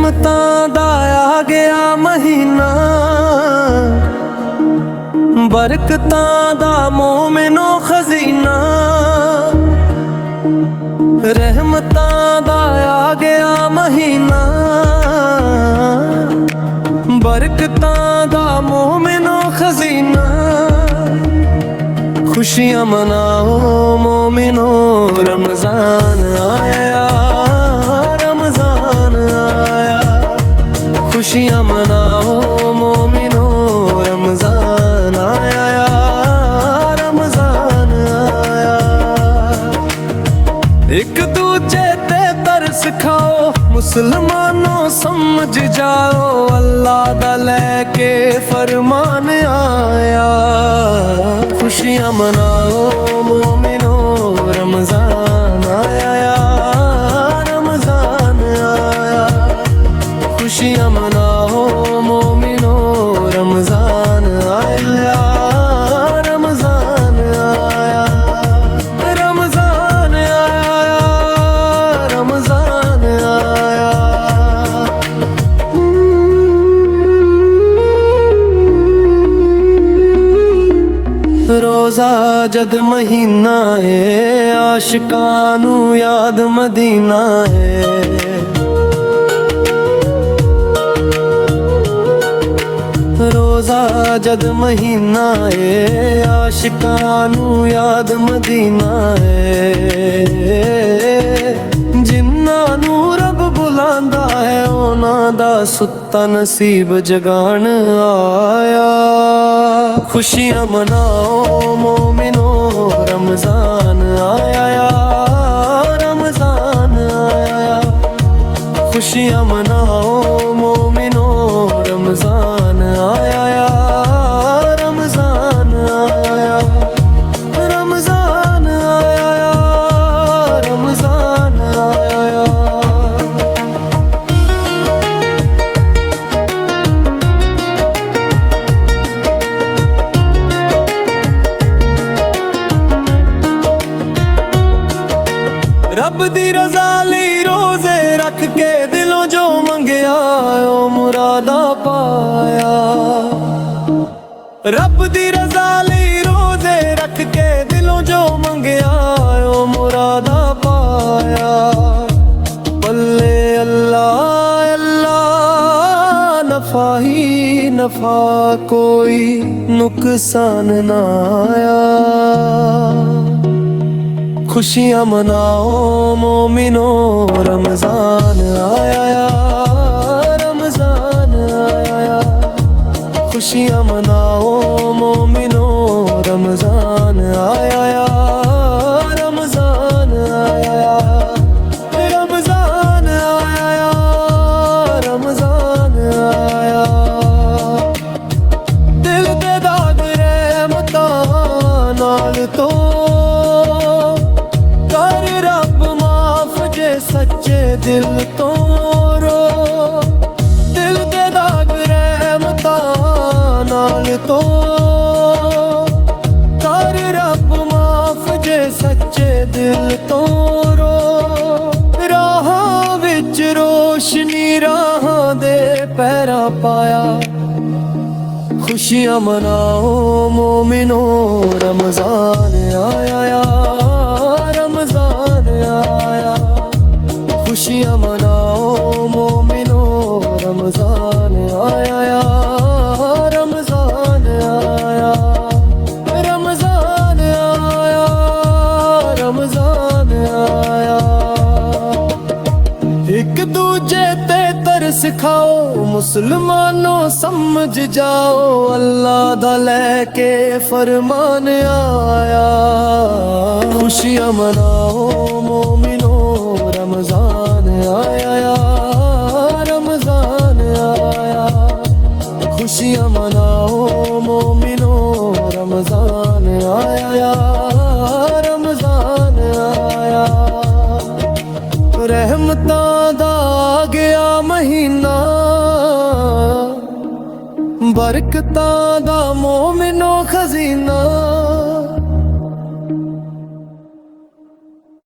रहमतां दा आ गया महीना, बरकतां दा मोमिनो खजीना। रहमतां दा आ गया महीना, बरकतां दा मोमिनो खजीना। खुशियां मनाओ मोमिनो, रमजान आया, रमजान आया। खुशियां मनाओ मोमिनो, रमजान आया, रमजान आया। एक दूजे ते तरस खाओ, मुसलमानों समझ जाओ, अल्लाह दा लेके फरमान आया। खुशियां मनाओ मोमिनो, रमजान आया, रमजान आया। खुशियां मनाओ मोमिनो, रमजान आया, रमजान आया, रमजान आया, रमजान आया। रोजा जद महीना है, आशिकां नू याद मदीना है। रोजा जद महीना है, आशिकां नू याद मदीना है। जिन्हां नू रब बुलांदा है, उन्हां दा सुत्ता नसीब जगान आया। खुशियां मनाओ मोमिनो, रमजान आया, रमजान आया। खुशियां मनाओ मोमिनो, रमजान आया, रमजान आया, रमजान आया, रमजान आया। रब दी रज़ा लई रोजे रख के, दिलों जो मंगया ओ मुरादा पाया। रब दी रज़ा लई रोजे रख के, दिलों जो मंगया ओ मुरादा पाया। बल्ले अल्लाह अल्लाह, नफा ही नफा, कोई नुकसान ना आया। खुशियां मनाओ मोमिनो, रमजान आया, रमजान आया। खुशियां मनाओ मोमिनो, रमजान आया, रमजान आया, रमजान आया, रमजान आया। दिल दे दाग रहमतां नाल तो सच्चे दिल तो रो। दिल दे दाग रहमतां नाल तो कर रब माफ जे, सच्चे दिल तो रो। राहां विच रोशनी, राहां दे पैरा पाया। खुशियां मनाओ मोमिनो, रमजान आया, रमजान आया। खुशियां मनाओ मोमिनो, रमजान आया, रमजान आया, रमजान आया, रमजान आया। एक दूजे ते तरस खाओ, मुसलमानों समझ जाओ, अल्लाह दा लेके फरमान आया। खुशियां मनाओ मोमिनो, रमजान आया, रमजान आया। खुशियां मनाओ मोमिनो, रमजान आया, रमजान आया। रहमतां दा आ गया महीना, बरकतां दा मोमिनो खजीना।